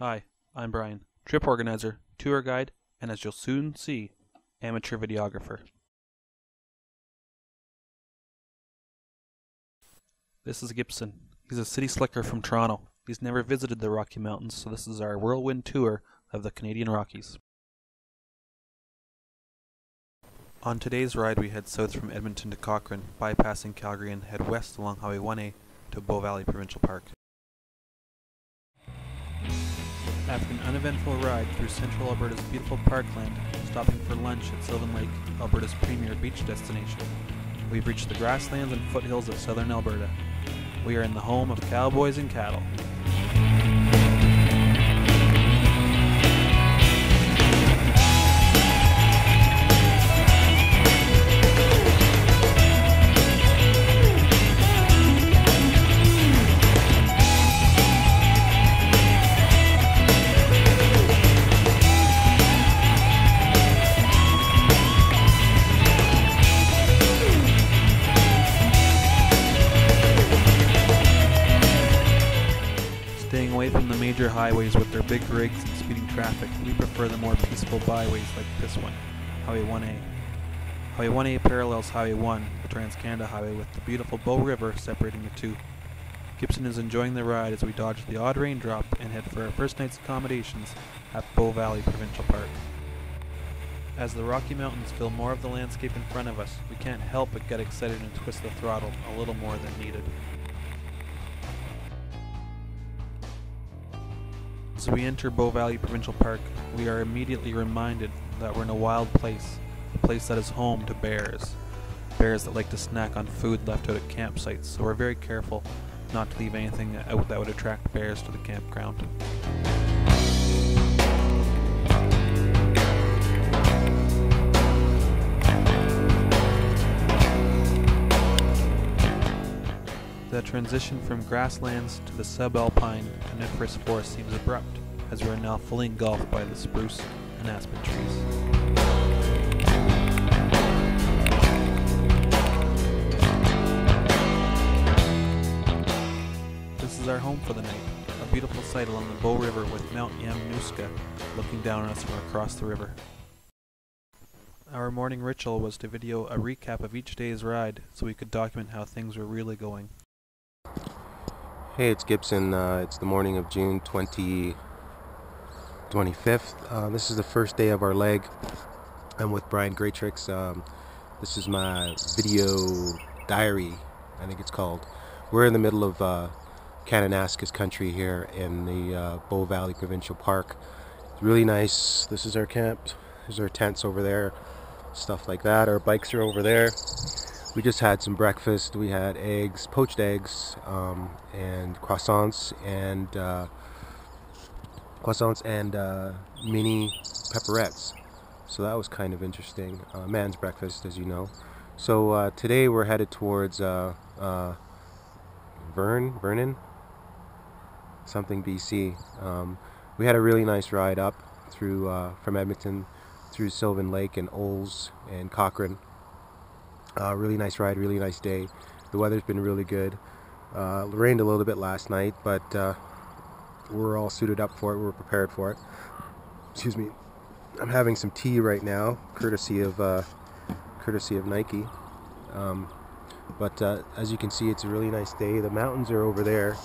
Hi, I'm Brian, trip organizer, tour guide, and as you'll soon see, amateur videographer. This is Gibson. He's a city slicker from Toronto. He's never visited the Rocky Mountains, so this is our whirlwind tour of the Canadian Rockies. On today's ride, we head south from Edmonton to Cochrane, bypassing Calgary, and head west along Highway 1A to Bow Valley Provincial Park. After an uneventful ride through central Alberta's beautiful parkland, stopping for lunch at Sylvan Lake, Alberta's premier beach destination, we've reached the grasslands and foothills of southern Alberta. We are in the home of cowboys and cattle. Staying away from the major highways with their big rigs and speeding traffic, we prefer the more peaceful byways like this one, Highway 1A. Highway 1A parallels Highway 1, the Trans-Canada Highway, with the beautiful Bow River separating the two. Gibson is enjoying the ride as we dodge the odd raindrop and head for our first night's accommodations at Bow Valley Provincial Park. As the Rocky Mountains fill more of the landscape in front of us, we can't help but get excited and twist the throttle a little more than needed. As we enter Bow Valley Provincial Park, we are immediately reminded that we're in a wild place, a place that is home to bears. Bears that like to snack on food left out at campsites, so we're very careful not to leave anything out that would attract bears to the campground. The transition from grasslands to the subalpine coniferous forest seems abrupt, as we are now fully engulfed by the spruce and aspen trees. This is our home for the night, a beautiful sight along the Bow River with Mount Yamnuska looking down on us from across the river. Our morning ritual was to video a recap of each day's ride so we could document how things were really going. Hey, it's Gibson. It's the morning of June 25th. This is the first day of our leg. I'm with Brian Greatrix. This is my video diary, I think it's called. We're in the middle of Kananaskis country here in the Bow Valley Provincial Park. It's really nice. This is our camp. There's our tents over there, stuff like that. Our bikes are over there. We just had some breakfast. We had eggs, poached eggs, and croissants and mini pepperettes. So that was kind of interesting. Man's breakfast, as you know. So today we're headed towards Vernon, something B.C. We had a really nice ride up through from Edmonton through Sylvan Lake and Olds and Cochrane. Really nice ride, really nice day. The weather's been really good. It rained a little bit last night, but we're all suited up for it. We're prepared for it. Excuse me. I'm having some tea right now, courtesy of Nike. But as you can see, it's a really nice day. The mountains are over there.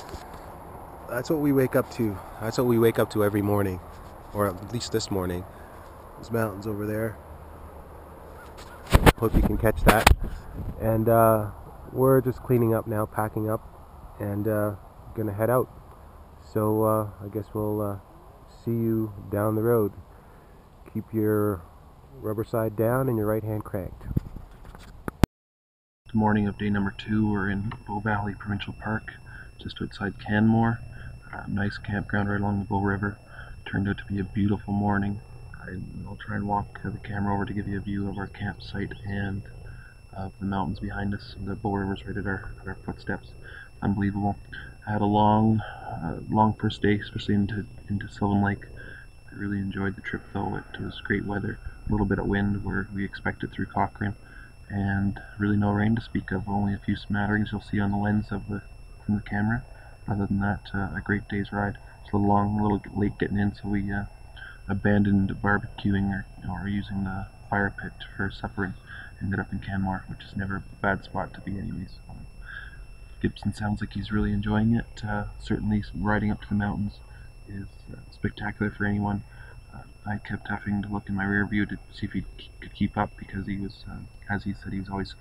That's what we wake up to. That's what we wake up to every morning, or at least this morning. Those mountains over there. Hope you can catch that. And we're just cleaning up now, packing up, and gonna head out. So I guess we'll see you down the road. Keep your rubber side down and your right hand cranked. The morning of day number 2, we're in Bow Valley Provincial Park, just outside Canmore. Nice campground right along the Bow River. Turned out to be a beautiful morning. I'll try and walk the camera over to give you a view of our campsite and of the mountains behind us. The Bow River's right at our footsteps. Unbelievable. I had a long first day, especially into Sylvan Lake. I really enjoyed the trip though. It was great weather, a little bit of wind where we expected through Cochrane, and really no rain to speak of. Only a few smatterings you'll see on the lens from the camera. Other than that, a great day's ride. It's a little long, a little late getting in, so we abandoned barbecuing or using the fire pit for supper and ended up in Canmore, which is never a bad spot to be anyways. Gibson sounds like he's really enjoying it. Certainly riding up to the mountains is spectacular for anyone. I kept having to look in my rear view to see if he could keep up because he was, as he said, he was always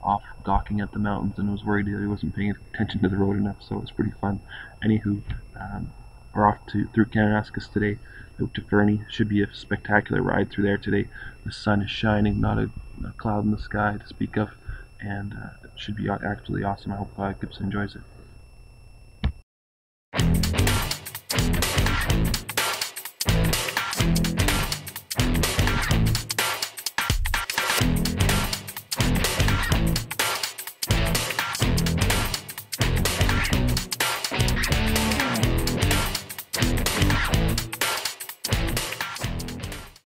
off gawking at the mountains and was worried that he wasn't paying attention to the road enough, so it was pretty fun. Anywho, we're off through Kananaskis today, out to Fernie. Should be a spectacular ride through there today. The sun is shining, not a cloud in the sky to speak of, and it should be absolutely awesome. I hope Gibson enjoys it.